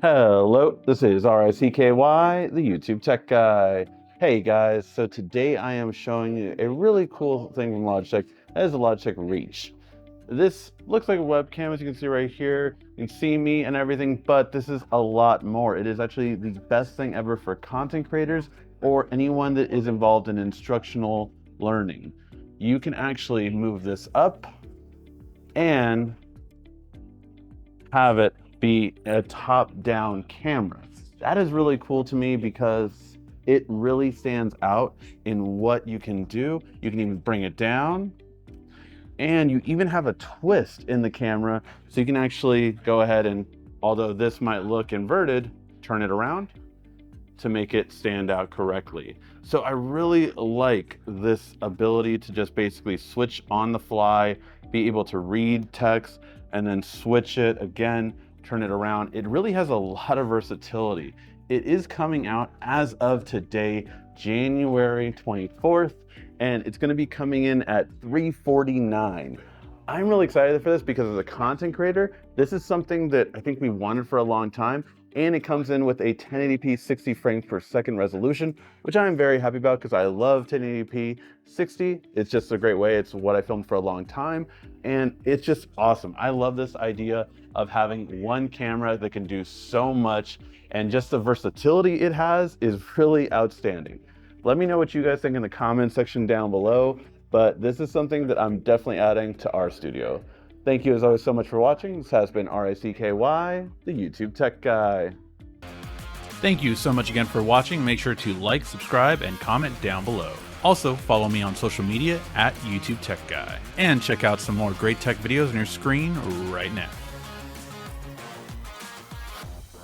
Hello, this is RICKY, the YouTube Tech Guy. Hey guys, so today I am showing you a really cool thing from Logitech. That is the Logitech Reach. This looks like a webcam, as you can see right here. You can see me and everything, but this is a lot more. It is actually the best thing ever for content creators or anyone that is involved in instructional learning. You can actually move this up and have it be a top-down camera. That is really cool to me because it really stands out in what you can do. You can even bring it down, and you even have a twist in the camera, so you can actually go ahead and, although this might look inverted, turn it around to make it stand out correctly. So I really like this ability to just basically switch on the fly, be able to read text, and then switch it again, turn it around. It really has a lot of versatility. It is coming out as of today, January 24th, and it's gonna be coming in at $349. I'm really excited for this because as a content creator, this is something that I think we wanted for a long time, and it comes in with a 1080p 60 frames per second resolution, which I'm very happy about because I love 1080p 60. It's just a great way. It's what I filmed for a long time, and it's just awesome. I love this idea of having one camera that can do so much, and just the versatility it has is really outstanding. Let me know what you guys think in the comment section down below, but this is something that I'm definitely adding to our studio. Thank you as always so much for watching. This has been RICKY, the YouTube Tech Guy. Thank you so much again for watching. Make sure to like, subscribe, and comment down below. Also, follow me on social media at YouTube Tech Guy. And check out some more great tech videos on your screen right now.